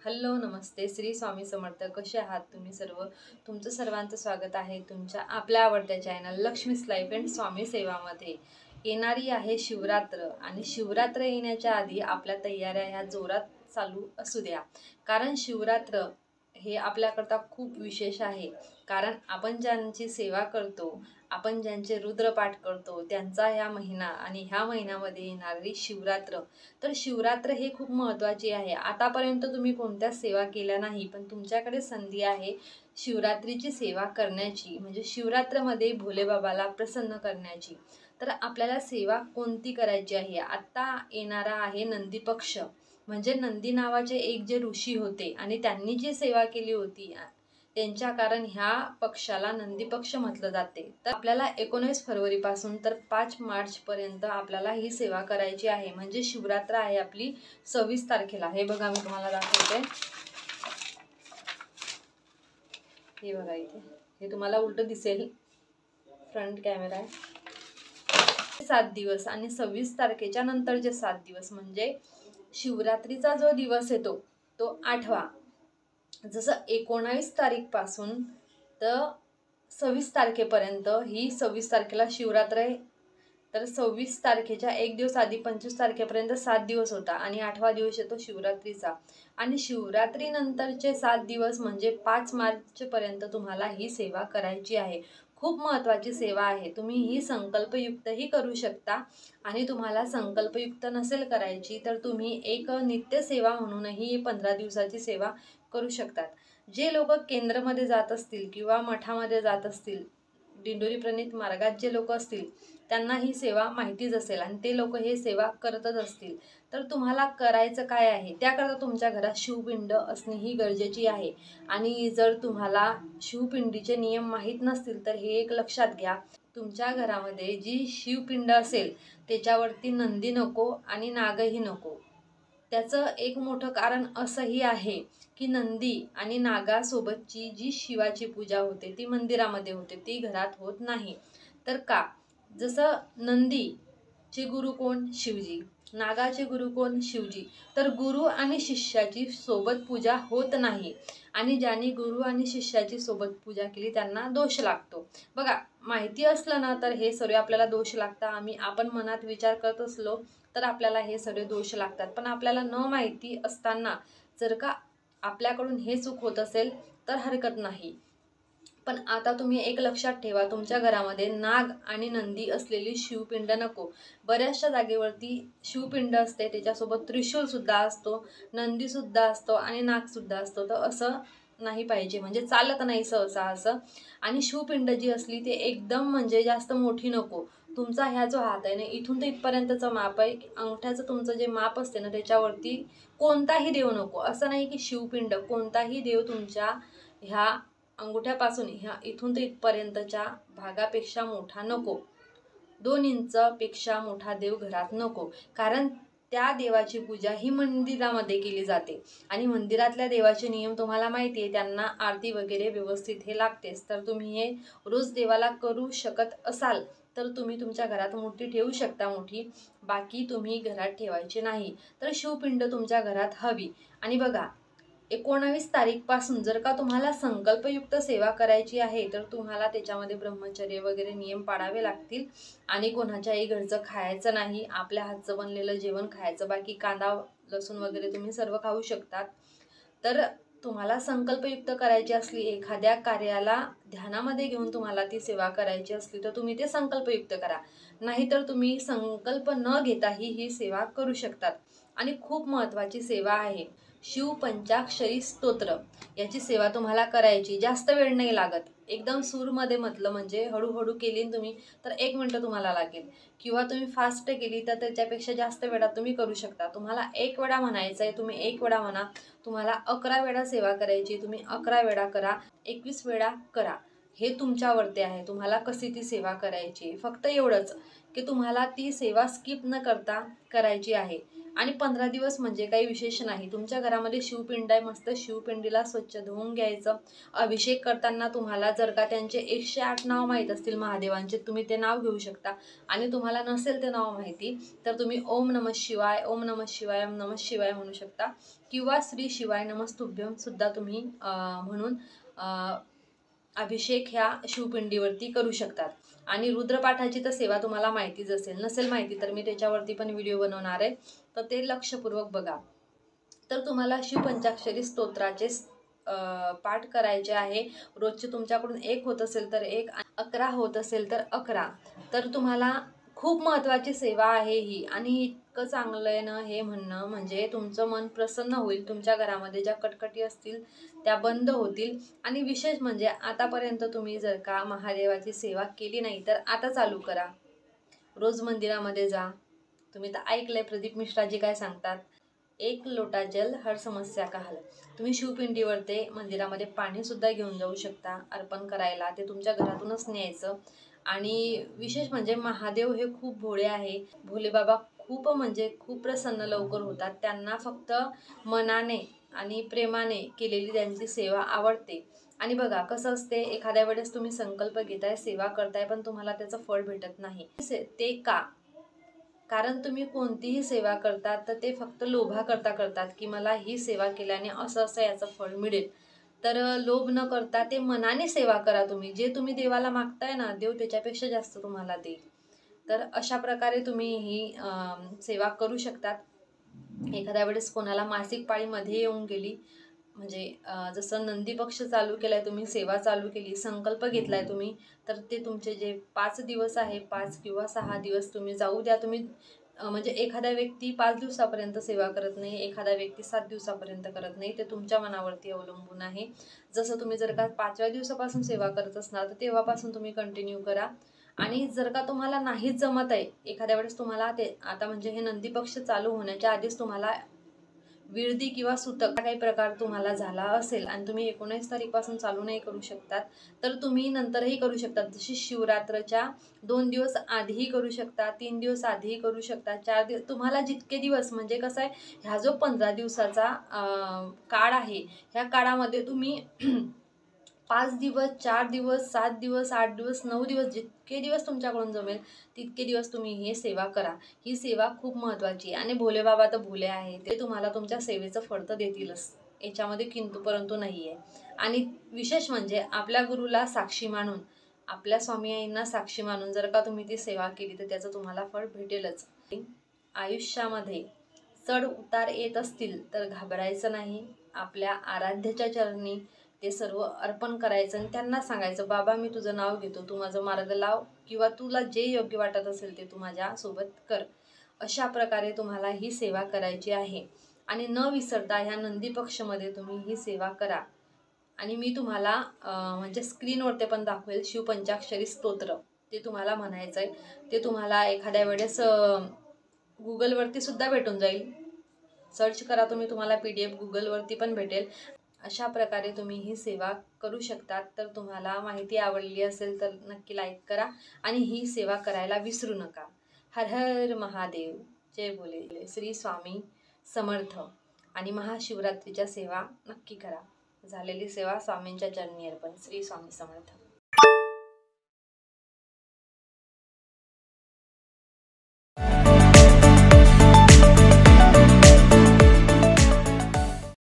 Hello नमस्ते श्री स्वामी समर्थ. कसे आहात तुम्ही सर्व? तुमचं सर्वांचं स्वागत आहे तुमच्या आपल्या आवडत्या चॅनल लक्ष्मीज लाईफ अँड स्वामी सेवामध्ये. येणारी आहे शिवरात्र आणि शिवरात्र येण्याच्या आधी आपल्या तयाऱ्या ह्या जोरात चालू असू द्या, कारण शिवरात्र हे आपल्याकरता खूप विशेष आहे. कारण आपण ज्यांची सेवा करतो, आपण ज्यांचे रुद्रपाठ करतो, त्यांचा ह्या महिना आणि ह्या महिन्यामध्ये येणारी शिवरात्र, तर शिवरात्र हे खूप महत्त्वाची आहे. आतापर्यंत तुम्ही कोणत्याच सेवा केल्या नाही, पण तुमच्याकडे संधी आहे शिवरात्रीची सेवा करण्याची, म्हणजे शिवरात्रमध्ये भोलेबाबाला प्रसन्न करण्याची. तर आपल्याला सेवा कोणती करायची आहे? आत्ता येणारा आहे नंदी पक्ष, म्हणजे नंदी नावाचे एक जे ऋषी होते आणि त्यांनी जी सेवा केली होती त्यांच्या कारण ह्या पक्षाला नंदी पक्ष म्हटलं जाते. तर आपल्याला 19 फरवरीपासून तर 5 मार्चपर्यंत आपल्याला ही सेवा करायची आहे. म्हणजे शिवरात्र आहे आपली 26 तारखेला. हे बघा मी तुम्हाला दाखवते. हे बघा इथे, हे तुम्हाला उलट दिसेल, फ्रंट कॅमेरा आहे. 7 दिवस आणि 26 तारखेच्या नंतरचे 7 दिवस म्हणजे शिवरात्रीचा जो दिवस येतो तो 8वा. जसं 19 तारीखपासून तर 26 तारखेपर्यंत ही 26 तारखेला शिवरात्र आहे. तर 26 तारखेच्या एक दिवस आधी 25 तारखेपर्यंत 7 दिवस होता आणि 8वा दिवस येतो शिवरात्रीचा. आणि शिवरात्रीनंतरचे 7 दिवस म्हणजे 5 मार्चपर्यंत तुम्हाला ही सेवा करायची आहे. खूप महत्त्वाची सेवा आहे. तुम्ही ही संकल्पयुक्तही करू शकता आणि तुम्हाला संकल्पयुक्त नसेल करायची तर तुम्ही एक नित्यसेवा म्हणूनही 15 दिवसाची सेवा करू शकतात. जे लोक केंद्रामध्ये जात असतील किंवा मठामध्ये जात असतील, दिंडोरी प्रणित मार्गात जे लोक असतील त्यांना ही सेवा माहितीच असेल आणि ते लोक हे सेवा करतच असतील. तर तुम्हाला करायचं काय आहे? त्याकरता तुमच्या घरात शिवपिंड असणे ही गरजेची आहे. आणि जर तुम्हाला शिवपिंडीचे नियम माहीत नसतील तर हे एक लक्षात घ्या, तुमच्या घरामध्ये जी शिवपिंड असेल त्याच्यावरती नंदी नको आणि नागही नको. त्याचं एक मोठं कारण असंही आहे की नंदी आणि नागासोबतची जी शिवाची पूजा होते ती मंदिरामध्ये होते, ती घरात होत नाही. तर का? जसं नंदीचे गुरु कोण? शिवजी. नागाचे गुरु कोण? शिवजी. तर गुरु आणि शिष्याची सोबत पूजा होत नाही आणि ज्यांनी गुरु आणि शिष्याची सोबत पूजा केली त्यांना दोष लागतो. बघा, माहिती असलं ना तर हे सर्व आपल्याला दोष लागतात. आपण मनात विचार करत असलो तर आपल्याला हे सगळे दोष लागतात. पण आपल्याला न माहिती असताना जर का आपल्याकडून हे चूक होत असेल तर हरकत नाही. पण आता तुम्ही एक लक्षात ठेवा, तुमच्या घरामध्ये नाग आणि नंदी असलेली शिवपिंड नको. बऱ्याचशा जागेवरती शिवपिंड असते, त्याच्यासोबत त्रिशूलसुद्धा असतो, नंदीसुद्धा असतो आणि नागसुद्धा असतो. तर असं नाही पाहिजे, म्हणजे चालत नाही सहसा असं. आणि शिवपिंड जी असली ते एकदम म्हणजे जास्त मोठी नको. तुमचा ह्या जो हात आहे ना, इथून तर इथपर्यंतचं माप आहे, अंगठ्याचं तुमचं जे माप असते ना त्याच्यावरती कोणताही देव नको. असं नाही की शिवपिंड, कोणताही देव तुमच्या ह्या अंगठ्यापासून ह्या इथून तर इथपर्यंतच्या भागापेक्षा मोठा नको. 2 इंचपेक्षा मोठा देव घरात नको. कारण त्या देवाची पूजा ही मंदिरामध्ये केली जाते आणि मंदिरातल्या देवाचे नियम तुम्हाला माहिती आहे, त्यांना आरती वगैरे व्यवस्थित हे लागतेच. तर तुम्ही हे रोज देवाला करू शकत असाल तर तुम्ही तुमच्या घरात मूर्ती ठेवू शकता मोठी, बाकी तुम्ही घरात ठेवायची नाही. तर शिवपिंड तुमच्या घरात हवी. आणि बघा, 19 तारीखपासून जर का तुम्हाला संकल्पयुक्त सेवा करायची आहे तर तुम्हाला त्याच्यामध्ये ब्रह्मचर्य वगैरे नियम पाळावे लागतील आणि कोणाच्याही घरचं खायचं नाही, आपल्या हातचं बनलेलं जेवण खायचं. बाकी कांदा लसूण वगैरे तुम्ही सर्व खाऊ शकतात. तर तुम्हाला संकल्पयुक्त करायची असली, एखाद्या कार्याला ध्यानामध्ये घेऊन तुम्हाला ती सेवा करायची असली तर तुम्ही ते संकल्पयुक्त करा. नाहीतर तुम्ही संकल्प न घेताही ही सेवा करू शकतात. आणि खूप महत्त्वाची सेवा आहे शिव पंचाक्षरी स्तोत्र. याची सेवा तुम्हाला करायची, जास्त वेळ नाही लागत. एकदम सूरमध्ये म्हटलं म्हणजे हळूहळू केली तुम्ही तर 1 मिनिट तुम्हाला लागेल, किंवा तुम्ही फास्ट केली तर त्याच्यापेक्षा जास्त वेळात तुम्ही करू शकता. तुम्हाला 1 वेळा म्हणायचं आहे, तुम्ही 1 वेळा म्हणा. तुम्हाला 11 वेळा सेवा करायची, तुम्ही 11 वेळा करा, 21 वेळा करा. हे तुमच्यावरती आहे, तुम्हाला कशी ती सेवा करायची. फक्त एवढंच की तुम्हाला ती सेवा स्किप न करता करायची आहे. आणि 15 दिवस म्हणजे काही विशेष नाही. तुमच्या घरामध्ये शिवपिंड आहे, मस्त शिवपिंडीला स्वच्छ धुवून घ्यायचं. अभिषेक करताना तुम्हाला जर का त्यांचे 108 नाव माहीत असतील महादेवांचे, तुम्ही ते नाव घेऊ शकता. आणि तुम्हाला नसेल ते नाव माहिती तर तुम्ही ओम नमः शिवाय, ओम नमः शिवाय, ओम नमः शिवाय म्हणू शकता. किंवा श्री शिवाय नमस्तुभ्यम सुद्धा तुम्ही म्हणून अभिषेक ह्या शिवपिंडीवरती करू शकतात. आणि रुद्रपाठाची तर सेवा तुम्हाला माहितीच असेल. नसेल माहिती तर मी त्याच्यावरती पण व्हिडिओ बनवणार आहे, तर ते लक्षपूर्वक बघा. तर तुम्हाला शिवपंचाक्षरी स्तोत्राचे पाठ करायचे आहे. रोजचे तुमच्याकडून 1 होत असेल तर 1, 11 होत असेल तर 11. तर तुम्हाला खूप महत्त्वाची सेवा आहे ही. आणि इतकं चांगलं आहे ना हे म्हणणं, म्हणजे तुमचं मन प्रसन्न होईल. तुमच्या घरामध्ये ज्या कटकटी असतील त्या बंद होतील. आणि विशेष म्हणजे आतापर्यंत तुम्ही जर का महादेवाची सेवा केली नाही तर आता चालू करा. रोज मंदिरामध्ये जा. तुम्ही तर ऐकलंय प्रदीप मिश्राजी काय सांगतात, 1 लोटा जल हर समस्या का हल. तुम्ही शिवपिंडीवर ते मंदिरामध्ये पाणीसुद्धा घेऊन जाऊ शकता अर्पण करायला. ते तुमच्या घरातूनच न्यायचं. आणि विशेष म्हणजे महादेव हे खूप भोळे आहे. भोले बाबा खूप म्हणजे खूप प्रसन्न लवकर होतात. त्यांना फक्त मनाने आणि प्रेमाने केलेली त्यांची सेवा आवडते. आणि बघा कसं असते, एखाद्या वेळेस तुम्ही संकल्प घेताय, सेवा करताय, पण तुम्हाला त्याचं फळ भेटत नाही. ते का? कारण तुम्ही कोणतीही सेवा करतात तर ते फक्त लोभाकरता करतात, की मला ही सेवा केल्याने असं असं याचं फळ मिळेल. तर लोभ न करता ते मनाने सेवा करा तुम्ही. जे तुम्ही देवाला मागताय ना, देव त्याच्यापेक्षा जास्त तुम्हाला देईल. तर अशा प्रकारे तुम्ही ही सेवा करू शकतात. एखाद्या वेळेस कोणाला मासिक पाळी मध्ये येऊन गेली, म्हणजे जसं नंदी पक्ष चालू केलाय तुम्ही, सेवा चालू केली, संकल्प घेतलाय तुम्ही, तर ते तुमचे जे 5 दिवस आहे, 5 किंवा 6 दिवस तुम्ही जाऊ द्या. तुम्ही म्हणजे एखादा व्यक्ती 5 दिवसापर्यंत सेवा करत नाही, एखादा व्यक्ती 7 दिवसापर्यंत करत नाही. ते तुमच्या मनावरती अवलंबून आहे. जसं तुम्ही जर का 5व्या दिवसापासून सेवा करत असणार तर तेव्हापासून तुम्ही कंटिन्यू करा. आणि जर का तुम्हाला नाहीच जमत आहे, एखाद्या वेळेस तुम्हाला ते आता म्हणजे हे नंदी पक्ष चालू होण्याच्या आधीच तुम्हाला विळदी किंवा सुतक काही प्रकार तुम्हाला झाला असेल आणि तुम्ही 19 तारीखपासून चालू नाही करू शकतात, तर तुम्ही नंतरही करू शकतात. जशी शिवरात्रच्या 2 दिवस आधीही करू शकता, 3 दिवस आधीही करू शकता, 4 दिवस, तुम्हाला जितके दिवस, म्हणजे कसं आहे, ह्या जो 15 दिवसाचा काळ आहे, ह्या काळामध्ये तुम्ही 5 दिवस, 4 दिवस, 7 दिवस, 8 दिवस, 9 दिवस, जितके दिवस तुमच्याकडून जमेल तितके दिवस तुम्ही ही सेवा करा. ही सेवा खूप महत्त्वाची आहे. आणि भोले बाबा तर भोले आहे, ते तुम्हाला तुमच्या सेवेचं फळ तर देतीलच, याच्यामध्ये किंतु परंतु नाही आहे. आणि विशेष म्हणजे आपल्या गुरुला साक्षी मानून, आपल्या स्वामी आईंना साक्षी मानून जर का तुम्ही ती सेवा केली तर त्याचं तुम्हाला फळ भेटेलच. आयुष्यामध्ये चढ उतार येत असतील तर घाबरायचं नाही. आपल्या आराध्याच्या चरणी ते सर्व अर्पण करायचं आणि त्यांना सांगायचं, बाबा मी तुझं नाव घेतो, तू माझं मार्ग लाव, किंवा तुला जे योग्य वाटत असेल ते तू माझ्यासोबत कर. अशा प्रकारे तुम्हाला ही सेवा करायची आहे. आणि न विसरता ह्या नंदी पक्षमध्ये तुम्ही ही सेवा करा. आणि मी तुम्हाला म्हणजे स्क्रीनवरती पण दाखवेल शिवपंचाक्षरी स्तोत्र, ते तुम्हाला म्हणायचं आहे. ते तुम्हाला एखाद्या वेळेस गुगलवरती सुद्धा भेटून जाईल. सर्च करा तुम्ही, तुम्हाला PDF गुगलवरती पण भेटेल. अशा प्रकारे तुम्ही ही सेवा करू शकतात. तर तुम्हाला माहिती आवडली असेल तर नक्की लाईक करा आणि ही सेवा करायला विसरू नका. हर हर महादेव. जय भोले. श्री स्वामी समर्थ. आणि महाशिवरात्रीच्या सेवा नक्की करा. झालेली सेवा स्वामींच्या चरणी अर्पण. श्री स्वामी समर्थ.